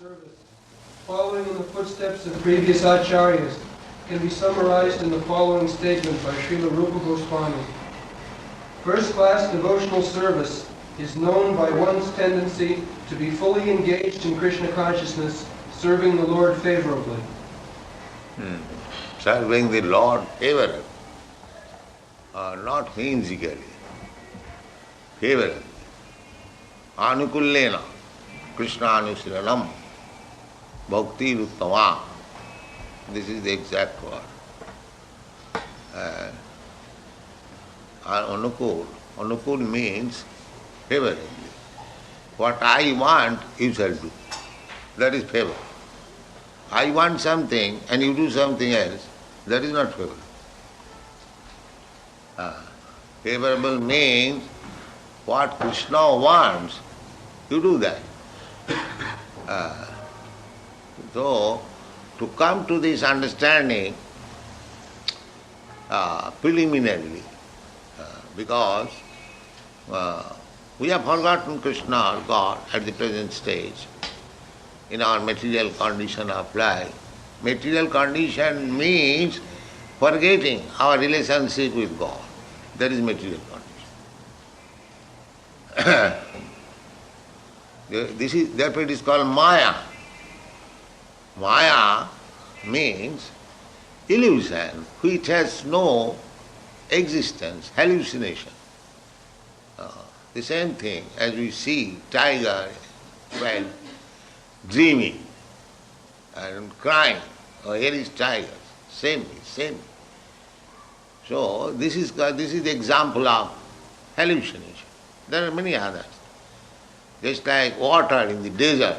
service, following in the footsteps of previous acharyas, can be summarized in the following statement by Srila Rupa Goswami. First-class devotional service is known by one's tendency to be fully engaged in Krishna consciousness, serving the Lord favorably. Serving the Lord favorably, not whimsically, favorably. Anukullena, Krishna anusiranam, bhakti uttama. This is the exact word. Anukul means favorably. What I want, you shall do. That is favor. I want something and you do something else, that is not favorable. Favorable means what Krishna wants, you do that. So, to come to this understanding preliminarily, because we have forgotten Krishna or God at the present stage in our material condition of life. Material condition means forgetting our relationship with God. That is material condition. Therefore it is called Maya. Maya means illusion which has no existence, hallucination. The same thing as we see tiger while dreaming and crying, oh, here is tiger, same. So this is the example of hallucination. There are many others. Just like water in the desert.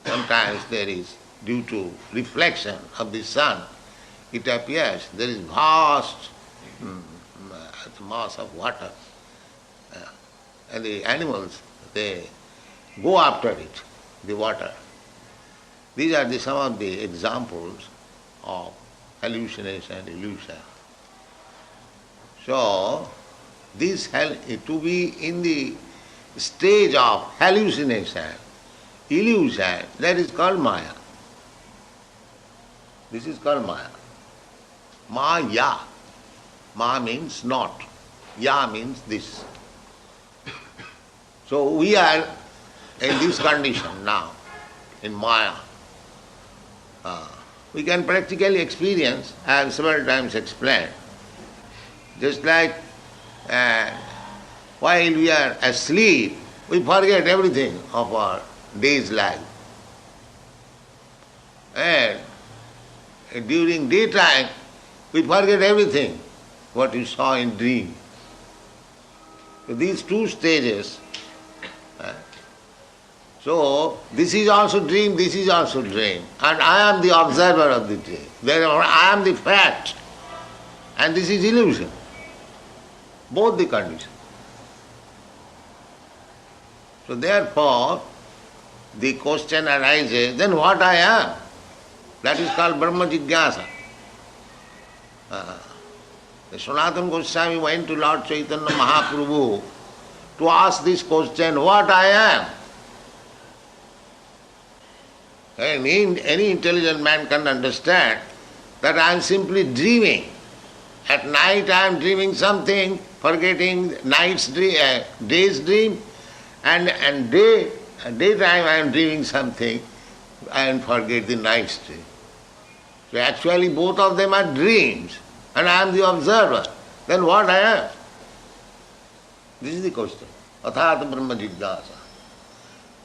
Sometimes there is, due to reflection of the sun, it appears there is vast mass of water. And the animals, they go after it, the water. These are some of the examples of hallucination and illusion. So, to be in the stage of hallucination, illusion, that is called Maya. This is called Maya. Maya. Ma means not. Ya means this. So we are in this condition now, in Maya. We can practically experience, I have several times explained, just like while we are asleep, we forget everything of our day's life. And during daytime, we forget everything what you saw in dream. So these two stages. So this is also dream, this is also dream. And I am the observer of the dream. Therefore I am the fact. And this is illusion. Both the conditions. So therefore, the question arises, then what I am? That is called Brahma-jijñāsā. Sanatana Goswami went to Lord Chaitanya Mahaprabhu to ask this question, what I am? And any intelligent man can understand that I am simply dreaming. At night I am dreaming something, forgetting day's dream, and daytime I am dreaming something and forget the night's dream. So actually both of them are dreams, and I am the observer. Then what I am? This is the question. Athāta Brahma-jijñāsā.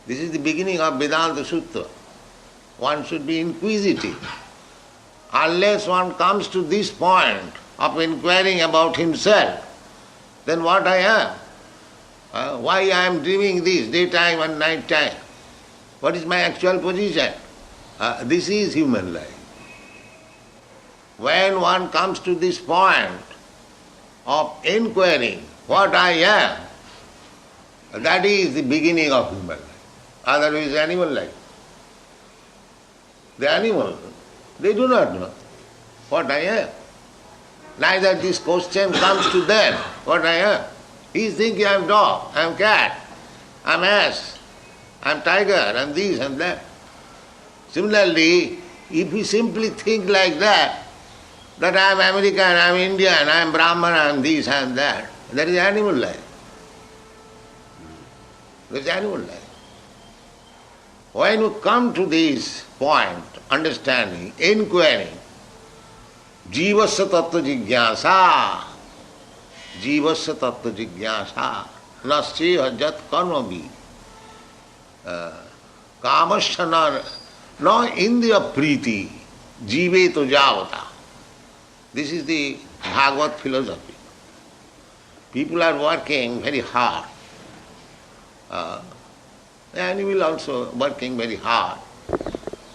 This is the beginning of Vedanta Sutra. One should be inquisitive. Unless one comes to this point of inquiring about himself, then what I am? Why I am dreaming this, daytime and night time? What is my actual position? This is human life. When one comes to this point of inquiring what I am, that is the beginning of human life. Otherwise animal life. The animal, they do not know what I am. Neither this question comes to them, what I am. He is thinking I am dog, I am cat, I am ass, I'm tiger, and this and that. Similarly, if we simply think like that I'm American, I'm Indian, I'm Brahman, I'm this and that is animal life. That is animal life. When you come to this point, understanding, inquiring, jīvasya tattva-jijñāsā, jīvasya tattva-jijñāsā, nasya jat karma-bhi, kāmasya na Indriya-prītir, jīvasya. This is the Bhāgavata philosophy. People are working very hard. The animal also working very hard.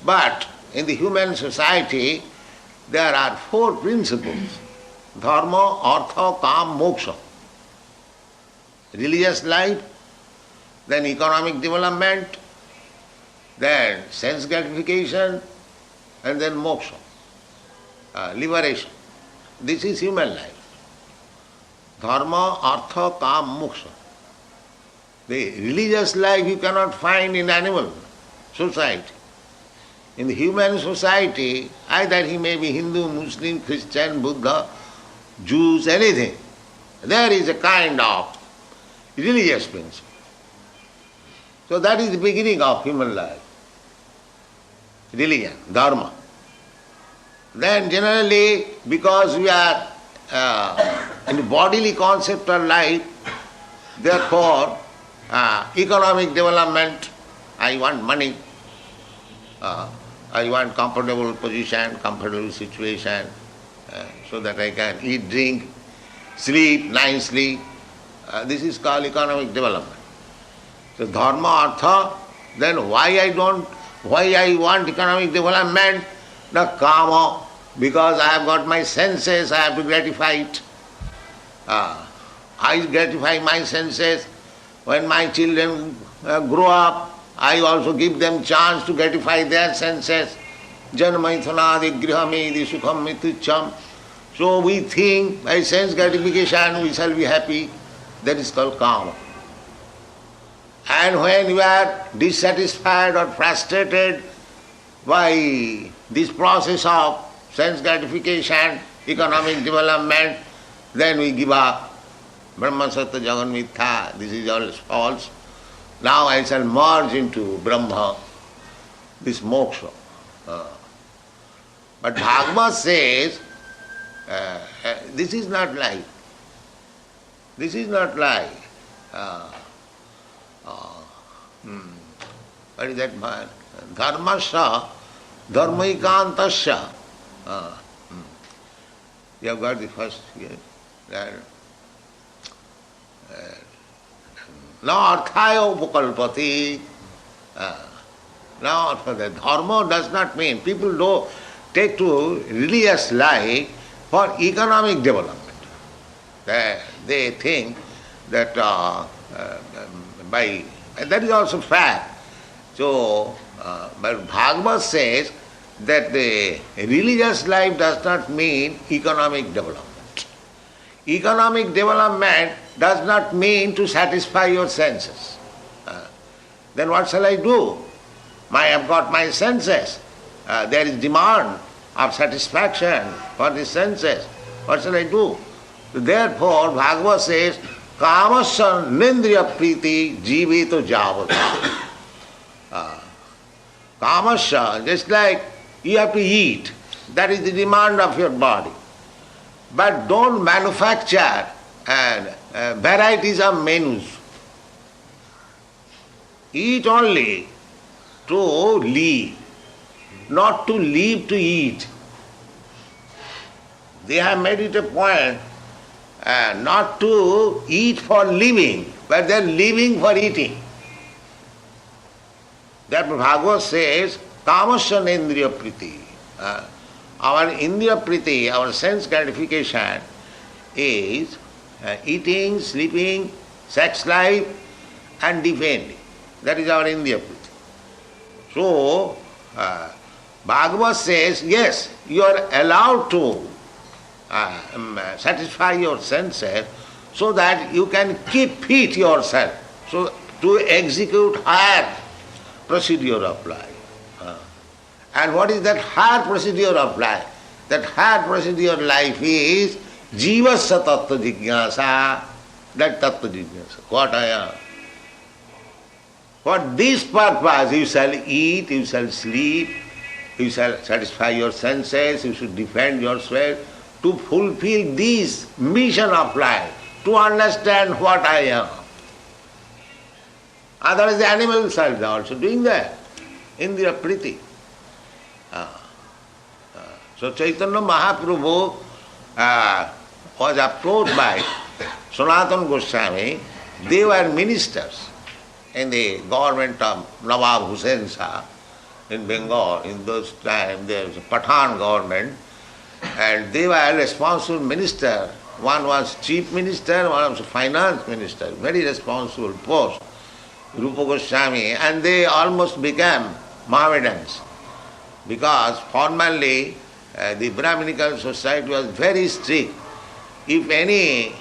But in the human society, there are 4 principles: dharma, artha, kam, moksha. Religious life, then economic development, then sense gratification, and then moksha, liberation. This is human life. Dharma, artha, kam, moksha. The religious life you cannot find in animal society. In the human society, either he may be Hindu, Muslim, Christian, Buddha, Jews, anything. There is a kind of religious principle. So that is the beginning of human life. Religion, dharma. Then generally, because we are in the bodily conceptual life, therefore, economic development, I want money, I want comfortable position, comfortable situation, so that I can eat, drink, sleep nicely. This is called economic development. So dharma, artha, then why I want economic development? The kama, because I have got my senses, I have to gratify it. I gratify my senses. When my children grow up, I also give them chance to gratify their senses. Janmaithunadi grihamedi sukham mitucham. So we think by sense gratification we shall be happy. That is called kama. And when you are dissatisfied or frustrated by this process of sense gratification, economic development, then we give up. Brahma Satya Jagan Mithya, this is all false. Now I shall merge into Brahma, this moksha. But Bhagavata says, this is not life. This is not life. What is that man? Dharmasya, dharmaikantasya. You have got the first here. Na arthaya upakalpati. Now, the dharma does not mean people don't take to religious life for economic development. They think that that is also fact. So, but Bhagavata says that the religious life does not mean economic development. Economic development does not mean to satisfy your senses. Then what shall I do? I have got my senses. There is demand of satisfaction for the senses. What shall I do? Therefore, Bhagavata says, kāmasya nendriya-prītir jīvasya. Kāmasya, just like you have to eat. That is the demand of your body. But don't manufacture varieties of menus. Eat only to live, not to live to eat. They have made it a point not to eat for living, but they are living for eating. Therefore Bhagavata says, kāmasya nendriya-prītir. Our Indriya-prītir, our sense gratification is eating, sleeping, sex life and defending. That is our Indriya-prītir. So, Bhagavata says, yes, you are allowed to satisfy your senses so that you can keep fit yourself, so to execute higher procedure of life. And what is that higher procedure of life? That higher procedure of life is jīvasya tattva-jijñāsā. That tattva-jijñāsā, what I am. For this purpose you shall eat, you shall sleep, you shall satisfy your senses, you should defend yourself, to fulfill this mission of life, to understand what I am. Otherwise the animals are also doing that. Indriya-prītir. So Chaitanya Mahaprabhu was approached by Sanatana Goswami. They were ministers in the government of Nawab Hussain Shah in Bengal. In those times there was a Pathan government, and they were responsible minister. One was chief minister, one was finance minister, very responsible post, Rupa Goswami, and they almost became Mohammedans, because formerly the Brahminical society was very strict. If any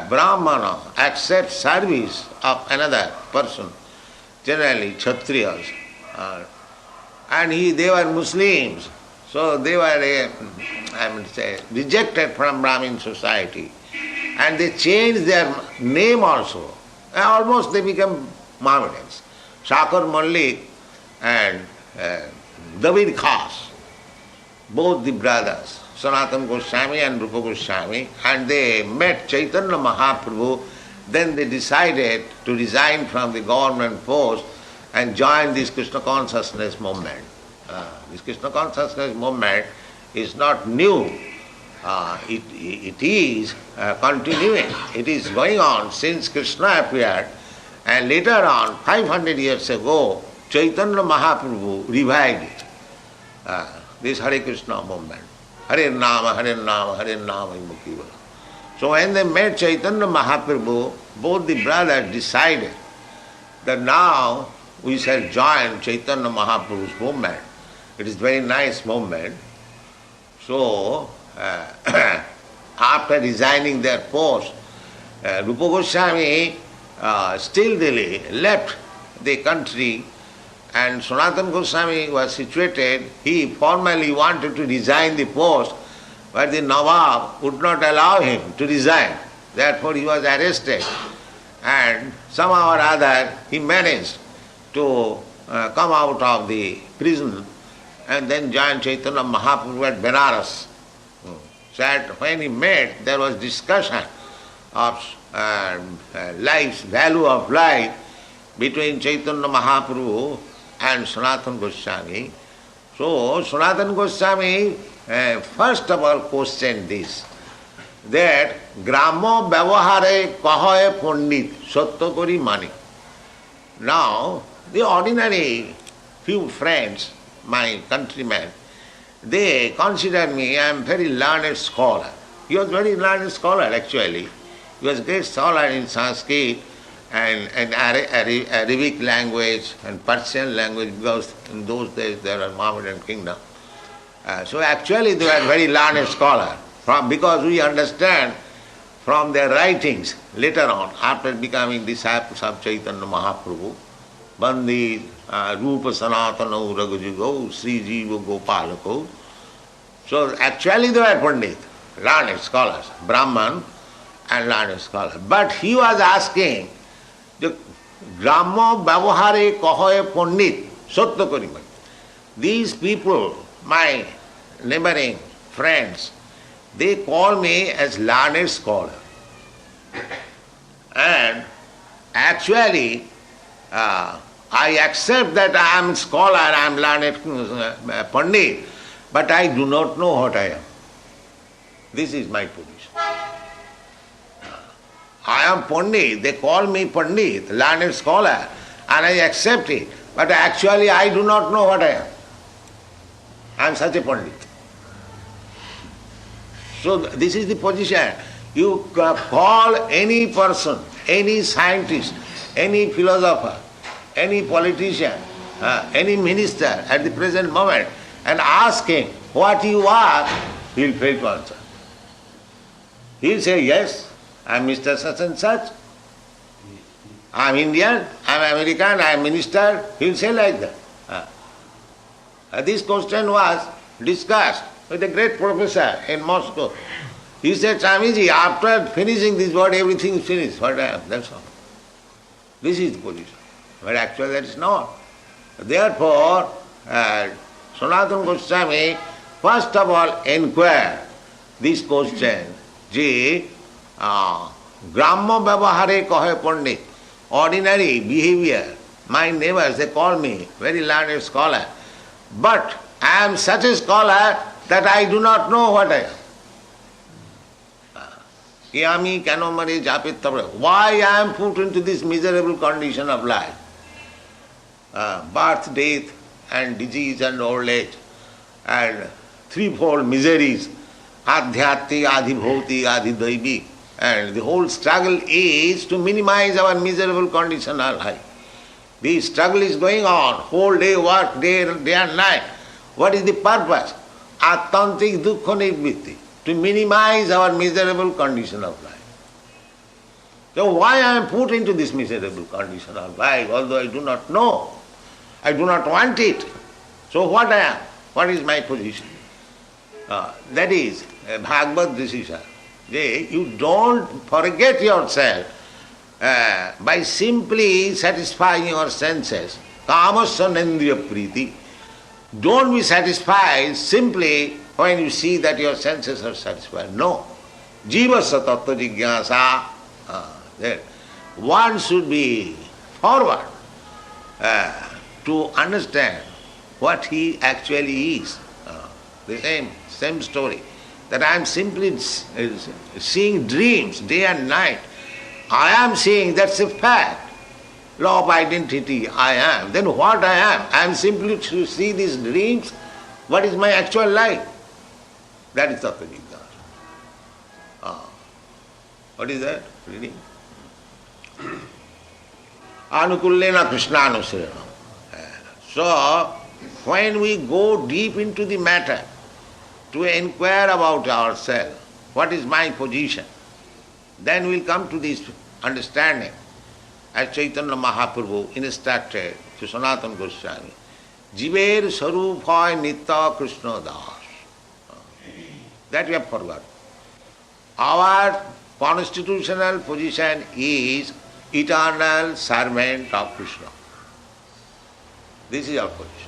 Brahmana accepts service of another person, generally Kshatriyas, and they were Muslims, so they were rejected from Brahmin society, and they changed their name also. Almost they became Mohammedans. Shakar Malik and David Khas, both the brothers, Sanatana Goswami and Rupa Goswami, and they met Chaitanya Mahaprabhu. Then they decided to resign from the government post and join this Krishna consciousness movement. This Krishna consciousness movement is not new. It is continuing. It is going on since Krishna appeared, and later on, 500 years ago, Chaitanya Mahaprabhu revived it. This Hare Krishna movement. Hare Nama, Hare Nama, Hare Nama Mukhiva. So when they met Chaitanya Mahaprabhu, both the brothers decided that now we shall join Chaitanya Mahaprabhu's movement. It is very nice movement. So after resigning their post, Rupa Goswami still they left the country, and Sanatana Goswami was situated. He formally wanted to resign the post, but the Nawab would not allow him to resign. Therefore he was arrested, and somehow or other he managed to come out of the prison and then join Chaitanya Mahaprabhu at Benares. So when he met, there was discussion of life's value of life between Chaitanya Mahaprabhu and Sanatana Goswami. So Sanatana Goswami first of all questioned this, that Gramo Vyavahare Kahaye Pandit Satya Kori Mani. Now the ordinary few friends, my countrymen, they consider me, I am very learned scholar. He was very learned scholar actually. He was a great scholar in Sanskrit and Arabic language and Persian language, because in those days there was Mohammedan kingdom. So actually they were very learned scholar, because we understand from their writings later on, after becoming disciples of Chaitanya Mahaprabhu, Bandi, Rupa Sanatana Raghujugo, Sri Jiva Gopalako. So actually they were Pandit, learned scholars, Brahman and learned scholars. But he was asking, the Gramo Vyavahare Kahaye Pandit Satya Kori Mani. These people, my neighboring friends, they call me as learned scholar. And actually, I accept that I am scholar, I am learned Pandit, but I do not know what I am. This is my position. I am Pandit, they call me Pandit, learned scholar, and I accept it, but actually I do not know what I am. I am such a Pandit. So this is the position. You call any person, any scientist, any philosopher, any politician, any minister at the present moment, and ask him what you are, he will fail to answer. He will say, yes, I am Mr. Such and Such. I'm Indian, I'm American, I'm minister. He'll say like that. This question was discussed with a great professor in Moscow. He said, Swamiji, after finishing this word, everything is finished. What I am, that's all. This is the position. But actually that is not. Therefore, Sanatana Goswami first of all inquire this question, Je, Gramma Vyavahare Kahe Pandit, ordinary behavior. My neighbors, they call me very learned scholar. But I am such a scholar that I do not know what I am. Why I am put into this miserable condition of life? Birth, death, and disease and old age, and threefold miseries, adhyati, adhibhoti, adhidaivi. And the whole struggle is to minimize our miserable condition of life. The struggle is going on, whole day work, day and night. What is the purpose? Attantik dukkha nivritti, to minimize our miserable condition of life. So why I am put into this miserable condition of life, although I do not know, I do not want it. So what I am? What is my position? That is a Bhāgavata decision. You don't forget yourself by simply satisfying your senses. Kāmasya nendriya-prītir. Don't be satisfied simply when you see that your senses are satisfied. No. Jīvasya tattva-jijñāsā. One should be forward to understand what he actually is. The same story. That I am simply seeing dreams day and night. I am seeing, that's a fact. Law of identity, I am. Then what I am? I am simply to see these dreams. What is my actual life? That is tattva-jijñāsā. What is that? Reading? Anukullena Krishnānusaranam. So, when we go deep into the matter, to inquire about ourselves, what is my position, then we'll come to this understanding. As Chaitanya Mahaprabhu instructed to Sanatana Goswami, Jiver Sarupaya Nitya Krishna Das. That we have forgotten. Our constitutional position is eternal servant of Krishna. This is our position.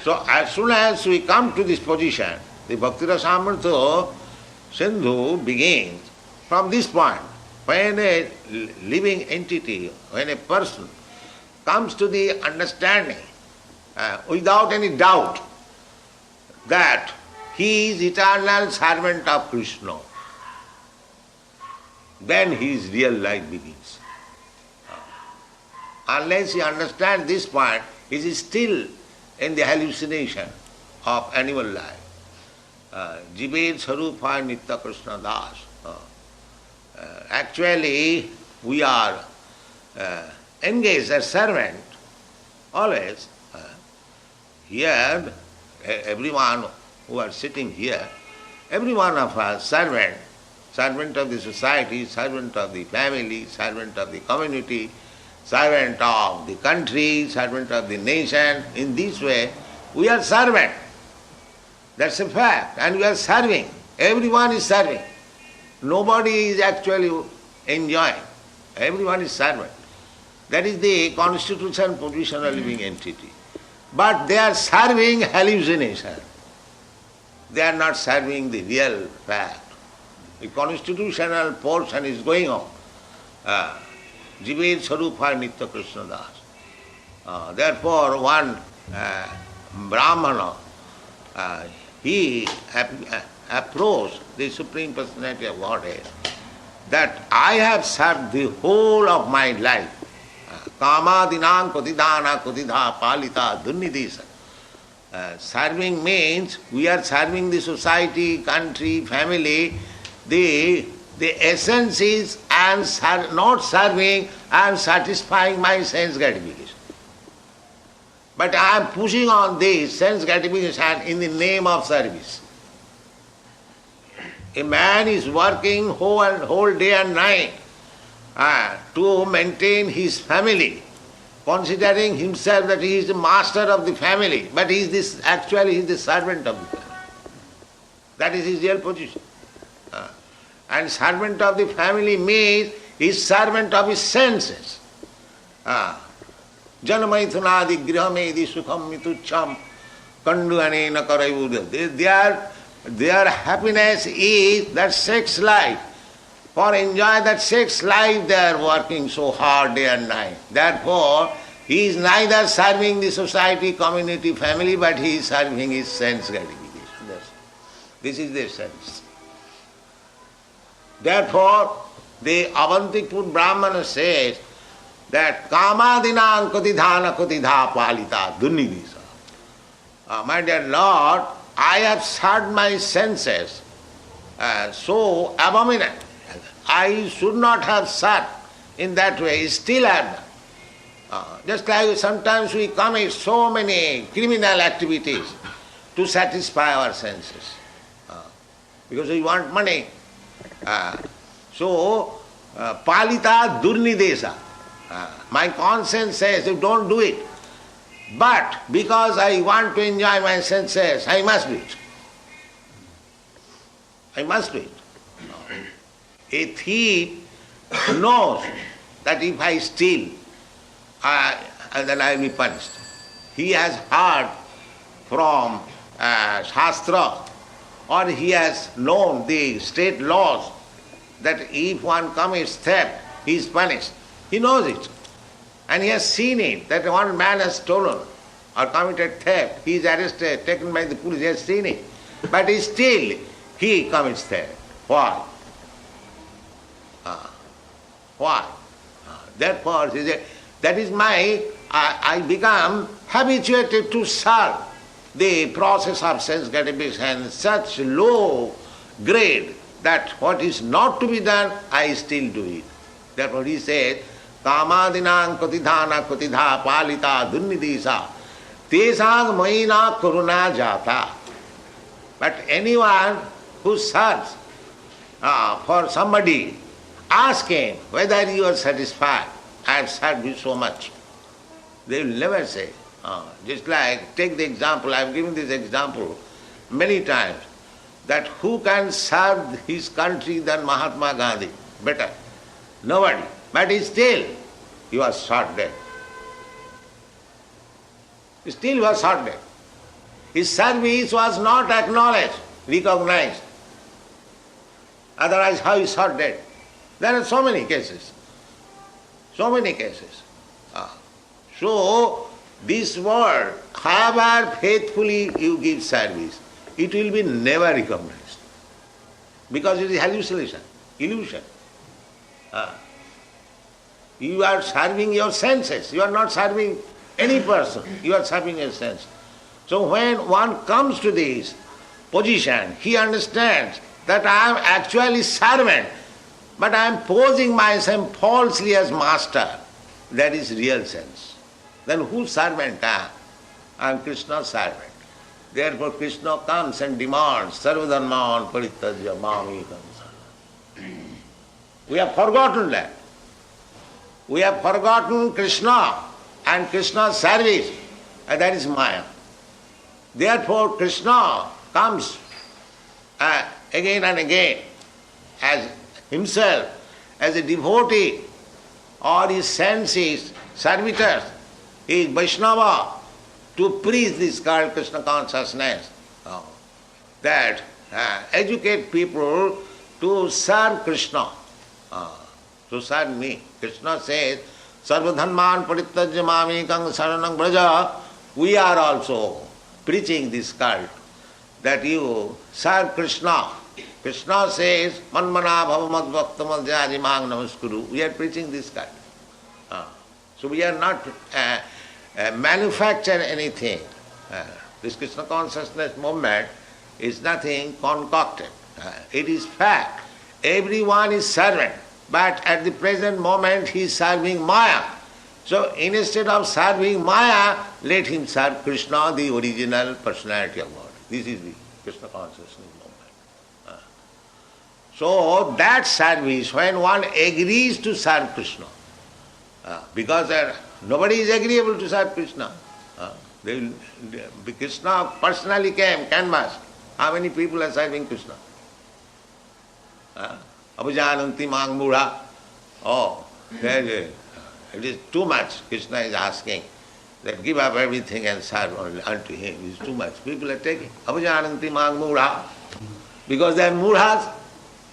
So as soon as we come to this position, the Bhakti Rasamrita Sindhu begins from this point. When a living entity, when a person comes to the understanding without any doubt that he is eternal servant of Krishna, then his real life begins. Unless he understands this point, he is still in the hallucination of animal life. Jiver Sarupaya Nitya Krishna Das. Actually, we are engaged as servant always. Here, everyone who are sitting here, every one of us servant of the society, servant of the family, servant of the community, servant of the country, servant of the nation. In this way, we are servant. That's a fact. And we are serving. Everyone is serving. Nobody is actually enjoying. Everyone is servant. That is the constitutional position of living entity. But they are serving hallucination. They are not serving the real fact. The constitutional portion is going on. Jiver Sarupaya Nitya Krishna Das. Therefore, one Brahmana, he approached the Supreme Personality of Godhead that I have served the whole of my life. Kāmadinām kotidāna kotidhā pālita dunnidisa. Serving means we are serving the society, country, family. The essence is I am not serving, I am satisfying my sense gratification. But I am pushing on this sense gratification in the name of service. A man is working whole day and night to maintain his family, considering himself that he is the master of the family, but actually he is the servant of the family. That is his real position. And servant of the family means he is servant of his senses. Janamaithunadi grihamedi sukham mitucham kanduanena karayuda. Their happiness is that sex life. For enjoy that sex life they are working so hard day and night. Therefore, he is neither serving the society, community, family, but he is serving his sense gratification. This is their sense. Therefore, the Avantikpur Brahmana says that kāmadināṃ kotidhāna kotidhā pālitā dunnidisa. My dear Lord, I have served my senses so abominant. I should not have served in that way, still have done. Just like sometimes we commit so many criminal activities to satisfy our senses. Because we want money. Palita durnidesa. My conscience says, you don't do it. But because I want to enjoy my senses, I must do it. I must do it. A thief knows that if I steal, then I will be punished. He has heard from Shastra, or he has known the state laws that if one commits theft, he is punished. He knows it. And he has seen it, that one man has stolen or committed theft. He is arrested, taken by the police, he has seen it. But still, he commits theft. Why? Why? Therefore, that is I become habituated to serve the process of sense gratification such low grade that what is not to be done, I still do it. Therefore he says, kāmadināṃ kotidhāna kotidhā pālitā dunnidīsā tesāṃ mayinā karunā jātā. But anyone who serves for somebody, ask him whether you are satisfied. I have served you so much. They will never say. Just like, take the example, I have given this example many times, that who can serve his country than Mahatma Gandhi better? Nobody. But still, he was shot dead. Still he was shot dead. His service was not acknowledged, recognized. Otherwise, how he shot dead? There are so many cases. So many cases. So, this world, however faithfully you give service, it will be never recognized. Because it is hallucination, illusion. You are serving your senses. You are not serving any person. You are serving your sense. So when one comes to this position, he understands that I am actually servant, but I am posing myself falsely as master. That is real sense. Then whose servant I am? I am Krishna's servant. Therefore Krishna comes and demands, sarvadharmān parityajya māmekam saranam. We have forgotten that. We have forgotten Krishna and Krishna's service, and that is Maya. Therefore Krishna comes again and again as himself, as a devotee, or his senses, servitors, he is Vaishnava, to preach this called Krishna consciousness, that educate people to serve Krishna, to serve me. Krishna says, sarvadharmān parityajya māmekam saranam braja. We are also preaching this cult, that you serve Krishna. Krishna says, manmana bhava madbhakta madhyājimāṃ namaskuru. We are preaching this cult. So we are not manufacture anything. This Krishna consciousness movement is nothing concocted. It is fact. Everyone is servant, but at the present moment he is serving Maya. So instead of serving Maya, let him serve Krishna, the original personality of God. This is the Krishna consciousness movement. So that service, when one agrees to serve Krishna, because nobody is agreeable to serve Krishna. Krishna personally came, canvas. How many people are serving Krishna? Abhijananti mang mudha. Oh, it is too much. Krishna is asking that give up everything and serve unto him. It is too much. People are taking. Abhijananti mang mudha. Because they are mudhas,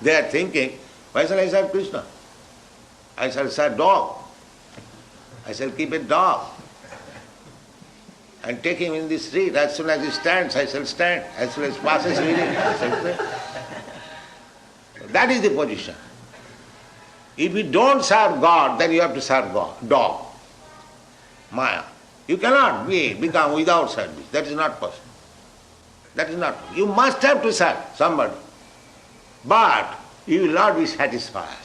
they are thinking, why shall I serve Krishna? I shall serve dog. I shall keep a dog and take him in the street. As soon as he stands, I shall stand. As soon as he passes reading, I shall pray. That is the position. If you don't serve God, then you have to serve God, dog, Maya. You cannot become without service. That is not possible. That is not. You must have to serve somebody. But you will not be satisfied.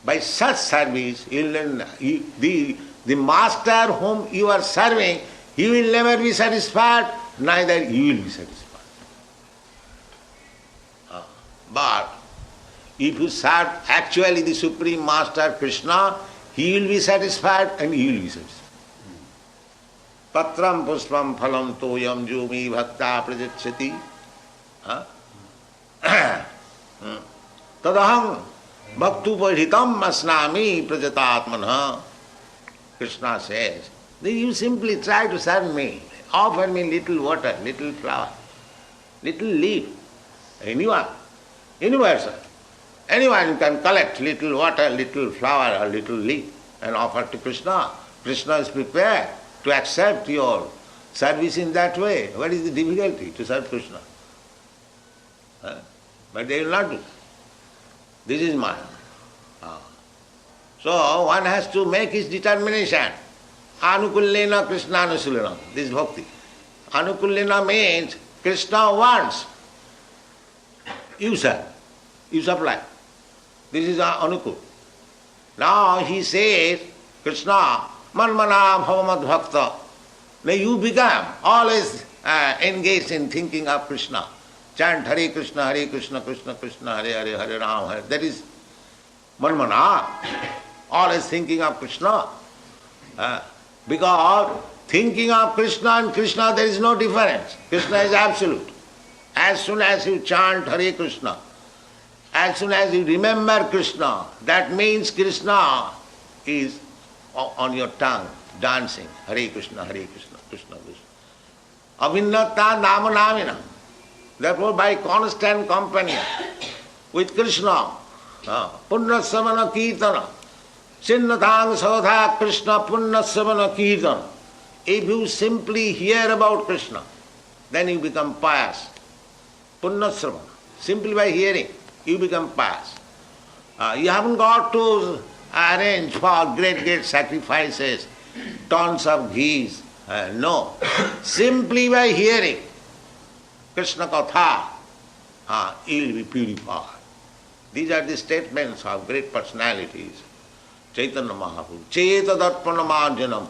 By such service, the master whom you are serving, he will never be satisfied, neither you will be satisfied. But if you serve actually the Supreme Master Krishna, he will be satisfied and you will be satisfied. Patram puspam phalam toyam jumi bhakta prajachyati. Tadaham bhaktuparitam asnami prajatatmanha. Krishna says, then you simply try to serve me. Offer me little water, little flower, little leaf. Anyone, universal. Anyone can collect little water, little flower or little leaf and offer to Krishna. Krishna is prepared to accept your service in that way. What is the difficulty to serve Krishna? But they will not do. This is Maya. So one has to make his determination. Anukullena Krishnanusulena. This is bhakti. Anukullena means Krishna wants. You serve. You supply. This is Anukul. Now he says, Krishna, manmana bhavamad bhakta. Now you become always engaged in thinking of Krishna. Chant Hare Krishna, Krishna Krishna, Hare Hare, Hare Ram, Hare. That is manmana. Always thinking of Krishna. Because thinking of Krishna and Krishna, there is no difference. Krishna is absolute. As soon as you chant Hare Krishna, as soon as you remember Krishna, that means Krishna is on your tongue, dancing. Hare Krishna, Krishna Krishna. Avinnata nama namina. Therefore, by constant company with Krishna, punna samana kirtana, Chinnatang Savatha Krishna Punna Savana Kirtan. If you simply hear about Krishna, then you become pious. Punna Savana. Simply by hearing, you become pious. You haven't got to arrange for great sacrifices, tons of ghees. No. Simply by hearing Krishna Katha, you will be purified. These are the statements of great personalities. Chaitanya Mahaprabhu. Cheta darpana marjanam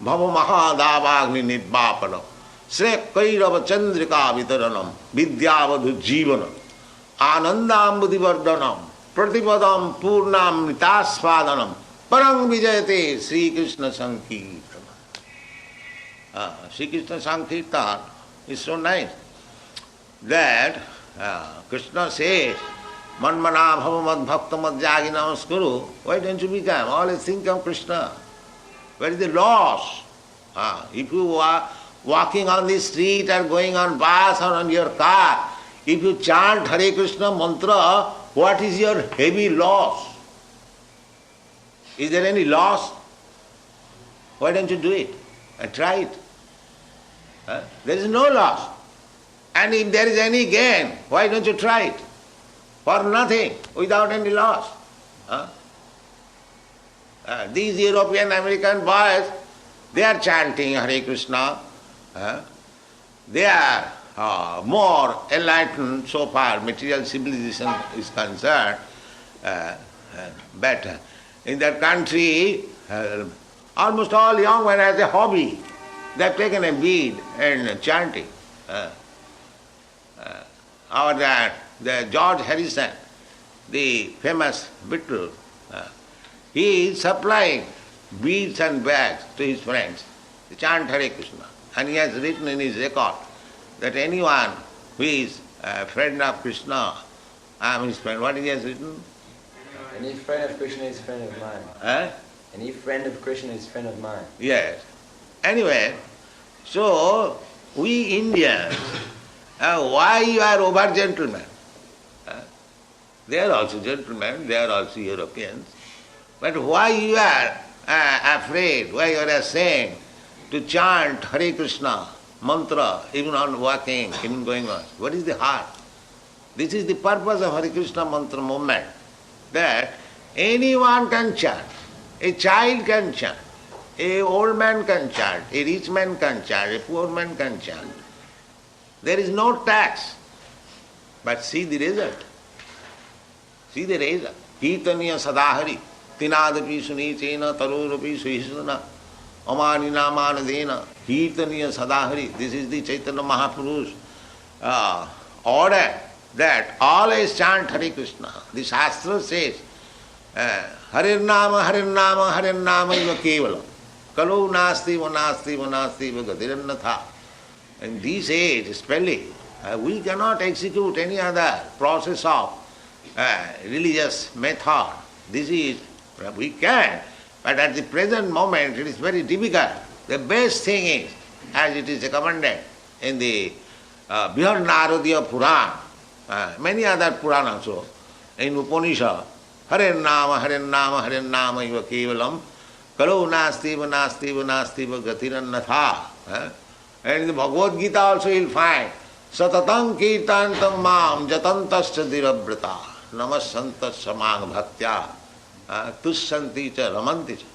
bhava mahadavagni nidvapanam sre kairava chandrika vitaranam vidyavadhu jivanam anandambudivardhanam pratipadam purnam nitasvadanam parang vijayate Sri Krishna Sankirtana. Sri Krishna Sankirtana is so nice that Krishna says, Manmana bhavamad bhaktamad jagi namaskuru. Why don't you become? Always think of Krishna. Where is the loss? If you are walking on the street or going on bus or on your car, if you chant Hare Krishna mantra, what is your heavy loss? Is there any loss? Why don't you do it? And try it. There is no loss. And if there is any gain, why don't you try it? For nothing, without any loss. These European, American boys, they are chanting Hare Krishna. They are more enlightened so far, material civilization is concerned. But in that country, almost all young men as a hobby, they have taken a bead and chanting. The George Harrison, the famous Vittal, he is supplying beads and bags to his friends to chant Hare Krishna. And he has written in his record that anyone who is a friend of Krishna, I am his friend. What he has written? Any friend of Krishna is a friend of mine. Any friend of Krishna is a friend of mine. Yes. Anyway, so we Indians, why you are over gentlemen? They are also gentlemen, they are also Europeans. But why you are afraid, why you are ashamed to chant Hare Krishna mantra, even on walking, even going on? What is the heart? This is the purpose of Hare Krishna mantra movement, that anyone can chant. A child can chant, a old man can chant, a rich man can chant, a poor man can chant. There is no tax. But see the result. See the result. Kirtaniya sadahari, tinadapi sunichena, tarorapi suhisuna, amani namanadena, kirtaniya sadahari. This is the Chaitanya Mahapurush order that always chant Hare Krishna. The Shastra says, Hare Nama, Hare Nama, Hare Nama iva kevalam. Kalau nasti va nasti va nasti va gatirannatha. In this age, especially, we cannot execute any other process of religious method. This is, we can, but at the present moment it is very difficult. The best thing is, as it is recommended in the Brihad Naradiya Purana, many other Puranas also, in Upanishad, Hare Nama, Hare Nama, Hare Nama iva kevalam, Kalau nasti va nasti va nasti va gatirannatha. And in the Bhagavad Gita also you will find, Satatang kirtantam mam jatantascha dirabrata namasyantascha mang bhaktya tussanti cha ramanti cha.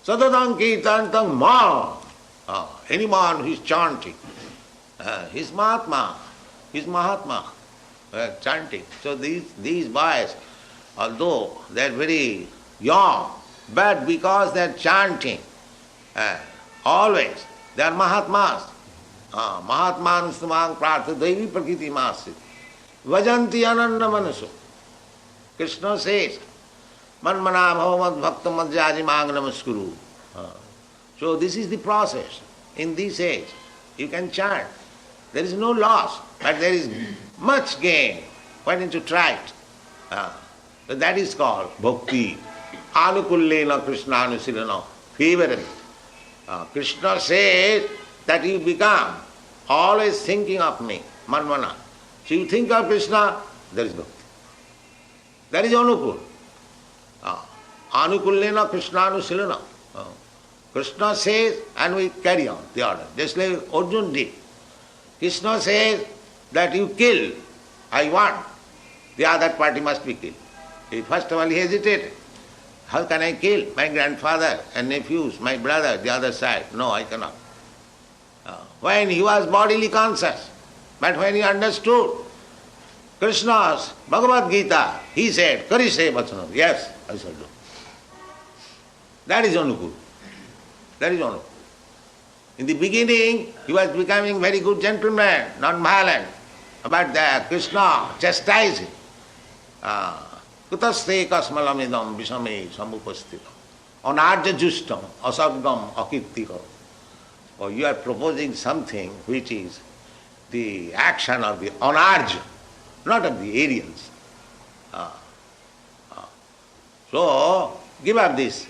Satatang kirtantam mam. Anyone who is chanting, his Mahatma, chanting. So these boys, although they are very young, but because they are chanting, always, they are Mahatmas. Mahatman stamang prartha devi prakriti masi. Vajanti ananda manaso. Krishna says, Manmana bhavamad bhakta madhyaji mang namaskuru. So this is the process. In this age, you can chant. There is no loss, but there is much gain. Why don't you try it? So that is called bhakti. Anukullena Krishnanusirana. Favorably. Krishna says that you become always thinking of me, manmana. So you think of Krishna, there is bhakti. That is anukul. Anukullena Krishnanusirana. Krishna says, and we carry on the order, just like Arjuna did. Krishna says that you kill, I want, the other party must be killed. He first of all hesitated. How can I kill my grandfather and nephews, my brother, the other side? No, I cannot. When he was bodily conscious, but when he understood Krishna's Bhagavad Gita, he said, Karishe Vachanam. Yes, I shall do. That is anukul. That is anukul. In the beginning, he was becoming very good gentleman, non-violent. But Krishna chastised him. Kutaste kasmalamidam visame samupastita. Anarja justam asabdam akirtikam. Or you are proposing something which is the action of the anarja, not of the Aryans. So, give up this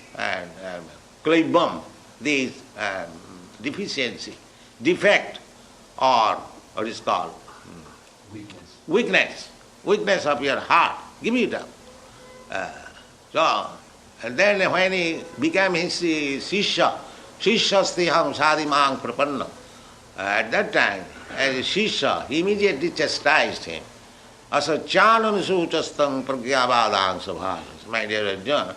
klaibam, this deficiency, defect, or what is called? Weakness of your heart. Give it up. And then when he became his Shishya, Shishyastiham sadimang prapanna, at that time, as a Shishya, he immediately chastised him. Asachanam suchastang pragyavadang sabhas. My dear Arjuna,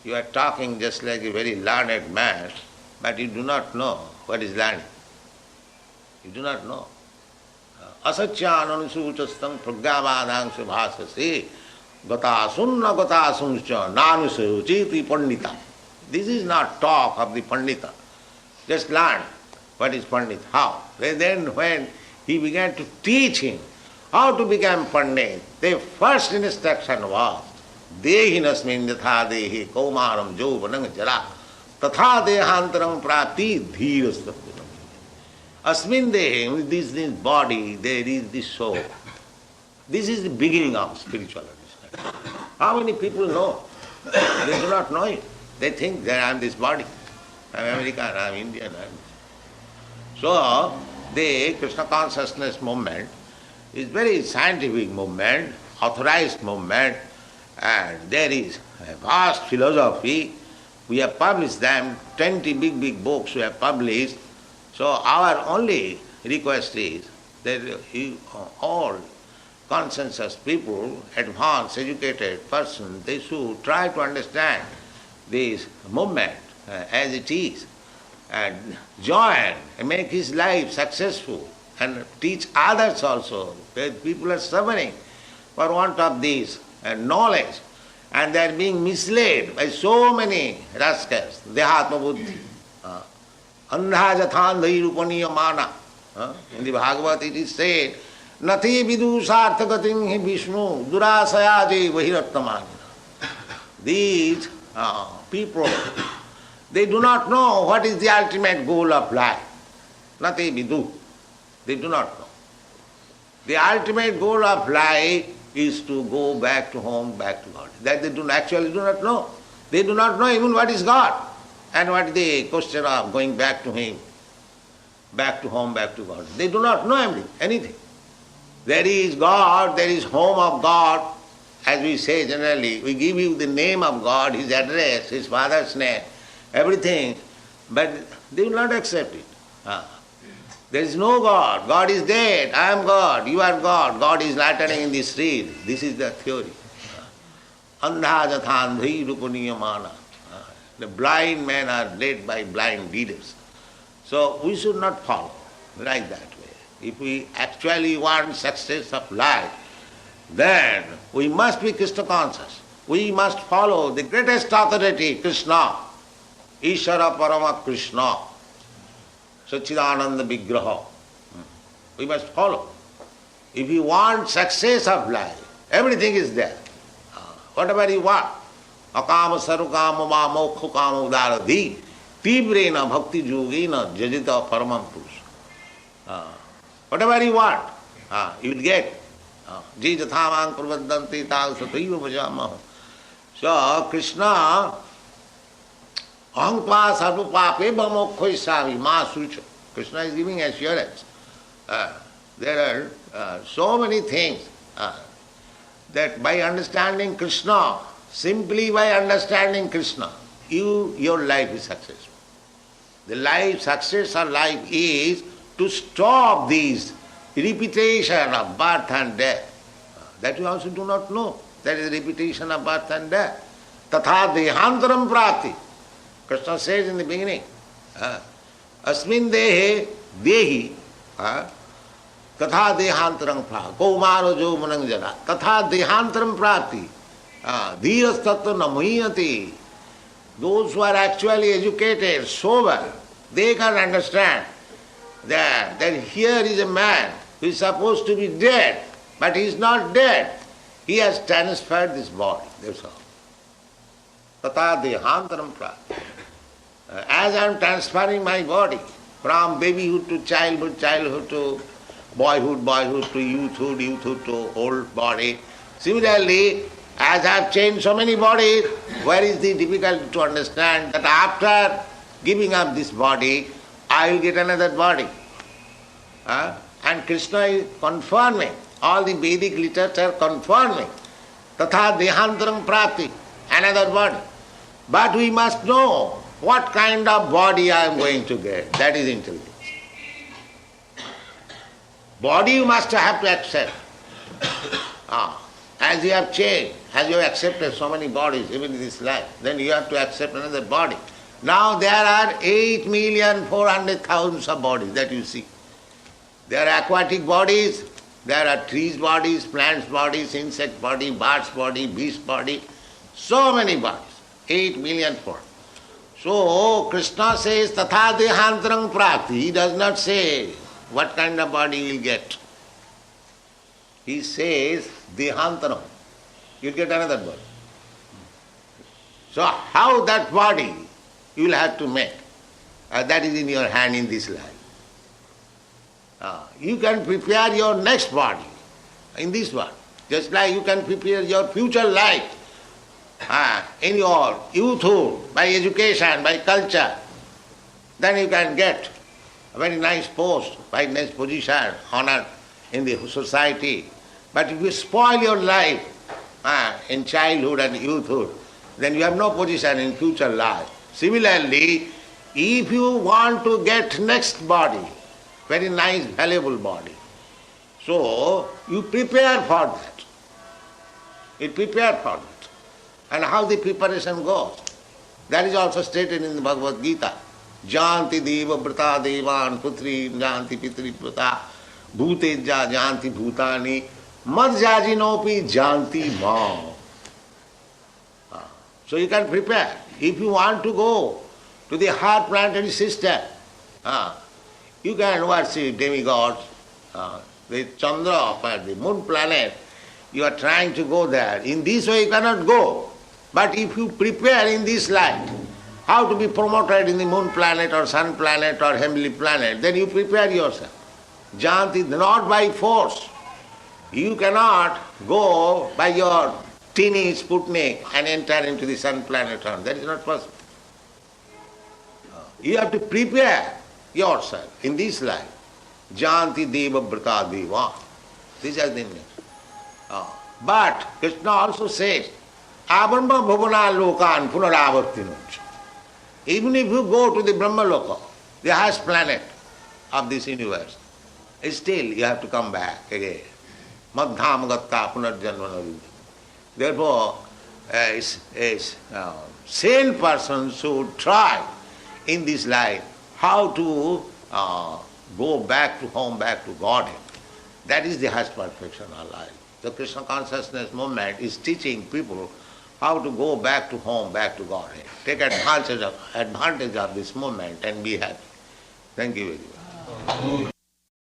you are talking just like a very learned man, but you do not know what is learning. You do not know. Asachanam suchastang pragyavadang sabhasasi. Gatasunna gatasuncha nanusayochiti pandita. This is not talk of the pandita. Just learn what is pandita. How? Then when he began to teach him how to become Pandit? The first instruction was, Dehinasmin yatha dehi kaumaram jovanam jara tatha dehantaram prati dhīrastha. Asmin dehi, this body, there is this soul. This is the beginning of spiritual understanding. How many people know? They do not know it. They think that I am this body. I am American, I am Indian. So, the Krishna consciousness movement is very scientific movement, authorized movement, and there is a vast philosophy. We have published them, 20 big books we have published. So our only request is that you, all conscientious people, advanced, educated persons, they should try to understand this movement as it is and join and make his life successful and teach others also. People are suffering for want of this knowledge and they are being misled by so many rascals. Dehatma buddhi. Andha jathandhai rupaniyamana. In the Bhāgavata it is said, Nati vidusarthagatim hi Vishnu durasaya je vahirattamani. These people, they do not know what is the ultimate goal of life. Nati vidu. They do not know. The ultimate goal of life is to go back to home, back to God. That they actually do not know. They do not know even what is God. And what is the question of going back to Him, back to home, back to God. They do not know anything. There is God, there is home of God. As we say generally, we give you the name of God, His address, His father's name, everything, but they will not accept it. There is no God. God is dead. I am God. You are God. God is littering in the street. This is the theory. Andha jathandhi rupaniyamana. The blind men are led by blind leaders. So we should not follow like that way. If we actually want success of life, then we must be Krishna conscious. We must follow the greatest authority, Krishna, Ishara Parama Krishna, Sachidananda Vigraha. We must follow. If you want success of life, everything is there. Whatever you want. Kāmasya kāma mokha kāma udaradhi tivrena bhakti yogena jajita paramam puruṣa. Whatever you want, you will get. Jīvasya pravadanti tāg sataiva bhajamaho. So Krishna aham tva sarva pape bhamokhoisami ma sucha. Krishna is giving assurance. There are so many things that by understanding Krishna, simply by understanding Krishna, your life is successful. The success of life is to stop these repetition of birth and death. That you also do not know. That is repetition of birth and death. Tatha dehantaram prati. Krishna says in the beginning, asmin dehi tatha dehantaram prati. Kaumaro jo manangjana. Tatha dehantaram prati. Dhīrastattva namuyati. Those who are actually educated, sober, they can understand that here is a man who is supposed to be dead, but he is not dead. He has transferred this body. That's all. Tata dehantaram prati. As I am transferring my body from babyhood to childhood, childhood to boyhood to youthhood to old body. Similarly, as I have changed so many bodies, where is the difficulty to understand that after giving up this body, I will get another body? And Krishna is confirming, all the Vedic literature confirming, tatha dehantaram prati, another body. But we must know what kind of body I am going to get. That is intelligence. Body you must have to accept. As you have changed, as you have accepted so many bodies, even in this life, then you have to accept another body. Now there are 8,400,000 of bodies that you see. There are aquatic bodies, there are trees bodies, plants bodies, insect body, birds body, beast body, so many bodies, 8,000,000,000. So Krishna says, tatha dehantaram prati. He does not say what kind of body you will get. he says dehantanam. You'll get another body. So how that body you will have to make? That is in your hand in this life. You can prepare your next body in this one. Just like you can prepare your future life in your youthhood, by education, by culture. Then you can get a very nice post, very nice position, honor in the society. But if you spoil your life in childhood and youthhood, then you have no position in future life. Similarly, if you want to get next body, very nice, valuable body, so you prepare for that. You prepare for that. And how the preparation goes, that is also stated in the Bhagavad Gita. Janti deva brata devan putri janti pitri brata bhutejja janti bhutani madjajinopi janti mam. So you can prepare. If you want to go to the heart planetary system, you can worship demigods, the Chandra, the moon planet. You are trying to go there. In this way you cannot go. But if you prepare in this life how to be promoted in the moon planet or sun planet or heavenly planet, then you prepare yourself. Janti, not by force. You cannot go by your teeny Sputnik and enter into the sun planet. That is not possible. You have to prepare yourself in this life. Janti deva brata deva. This is the meaning. But Krishna also says, Abrahma bhavana lokan punaravartinunch. Even if you go to the Brahma Loka, the highest planet of this universe, still you have to come back again. Madhyam gatta punarjanmana. Therefore, a sane person should try in this life how to go back to home, back to Godhead. That is the highest perfection of life. The Krishna consciousness movement is teaching people how to go back to home, back to Godhead. Take advantage of this movement and be happy. Thank you very much.